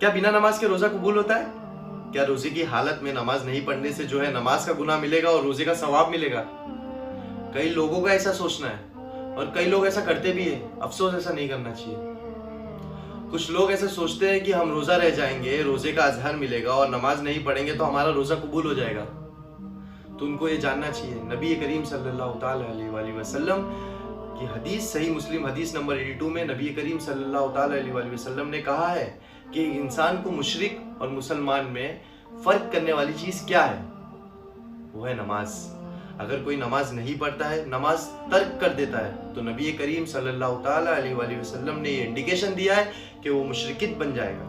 क्या बिना नमाज के रोजा कबूल होता है? क्या रोजे की हालत में नमाज नहीं पढ़ने से जो है नमाज का गुनाह मिलेगा और रोजे का सवाब मिलेगा? कई लोगों का ऐसा सोचना है और कई लोग ऐसा करते भी है। अफसोस, ऐसा नहीं करना चाहिए। कुछ लोग ऐसे सोचते हैं कि हम रोजा रह जाएंगे, रोजे का अजहर मिलेगा और नमाज नहीं पढ़ेंगे तो हमारा रोजा कबूल हो जाएगा। तो उनको ये जानना चाहिए, नबी करीम सल्लल्लाहु अलैहि वसल्लम की हदीस, सही मुस्लिम हदीस नंबर 82 में नबी करीम सल्लल्लाहु अलैहि वसल्लम ने कहा है कि इंसान को मुशरिक और मुसलमान में फर्क करने वाली चीज क्या है? वो है नमाज। अगर कोई नमाज नहीं पढ़ता है, नमाज तर्क कर देता है, तो नबी करीम सल्लल्लाहु अलैहि वसल्लम ने ये इंडिकेशन दिया है कि वो मुशरिकित बन जाएगा।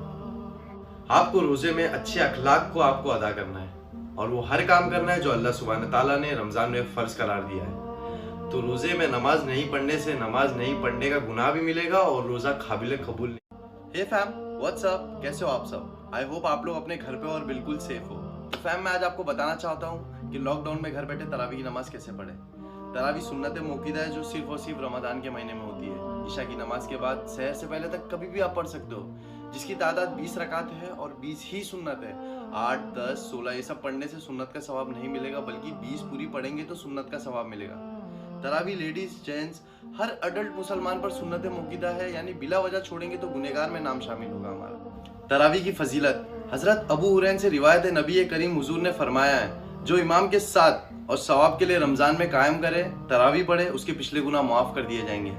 आपको रोजे में अच्छे अखलाक को आपको अदा करना है और वो हर काम करना है जो अल्लाह सुब्हान ताला ने रमजान में फर्ज करार दिया है। तो रोजे में नमाज नहीं पढ़ने से नमाज नहीं पढ़ने का गुनाह भी मिलेगा और रोजा काबिल कबूल नहीं। हे फैम, व्हाट्स अप, कैसे हो आप सब? आई होप आप लोग अपने घर पे और बिल्कुल सेफ हो। तो फैम, मैं आज आपको बताना चाहता हूँ कि लॉकडाउन में घर बैठे तरावी की नमाज कैसे पढ़े। तरावी सुन्नत मौक़ूदा है जो सिर्फ और सिर्फ रमजान के महीने में होती है। ईशा की नमाज के बाद सहर से पहले तक कभी भी आप पढ़ सकते हो, जिसकी तादाद 20 रकात है और 20 ही सुन्नत है। 8, 10, 16 ये सब पढ़ने से सुन्नत का सवाब नहीं मिलेगा, बल्कि 20 पूरी पढ़ेंगे तो सुन्नत का सवाब मिलेगा। तरावी लेडीज जेंट्स हर अडल्ट मुसलमान पर सुन्नत मौक़ूदा है, यानी बिला वजह छोड़ेंगे तो गुनहगार में नाम शामिल होगा हमारा। तरावी की फजीलत हजरत अबू हुरैरा से रिवायत है, नबी करीम हुजूर ने फरमाया है, जो इमाम के साथ और सवाब के लिए रमजान में कायम करे, तरावी पढ़े, उसके पिछले गुनाह माफ कर दिए जाएंगे।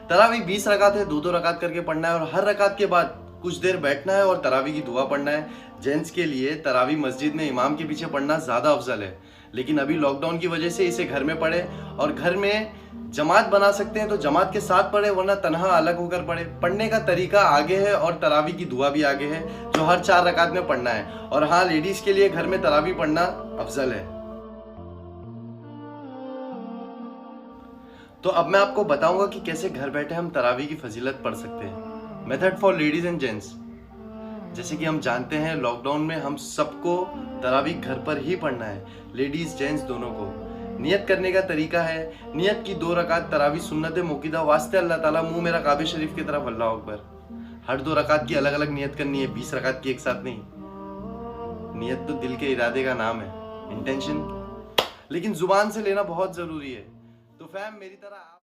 तरावी 20 रकात है, 2-2 रकात करके पढ़ना है और हर रकात के बाद कुछ देर बैठना है और तरावी की दुआ पढ़ना है। जेंट्स के लिए तरावी मस्जिद में इमाम के पीछे पढ़ना ज़्यादा अफजल है, लेकिन अभी लॉकडाउन की वजह से इसे घर में पढ़े और घर में जमात बना सकते हैं तो जमात के साथ पढ़े, वरना तन्हा अलग होकर पढ़े। पढ़ने का तरीका आगे है और तरावी की दुआ भी आगे है जो हर 4 रकात में पढ़ना है। और हाँ, लेडीज के लिए घर में तरावी पढ़ना अफजल है। तो अब मैं आपको बताऊंगा कि कैसे घर बैठे हम तरावी की फजीलत पढ़ सकते हैं। Method for ladies and gents. जैसे कि हम जानते हैं लॉकडाउन में हम सबको तरावी घर पर ही पढ़ना है, लेडीज जेंट्स दोनों को। नियत करने का तरीका है, नियत की 2 रकात तरावी सुन्नत मौक़ूदा वास्ते अल्लाह ताला, मुंह मेरा काबे शरीफ की तरफ, अल्लाह अकबर। हर 2 रकात की अलग अलग नियत करनी है, 20 रकात की एक साथ नहीं। नियत तो दिल के इरादे का नाम है, इंटेंशन, लेकिन जुबान से लेना बहुत जरूरी है। तो फैम, मेरी तरह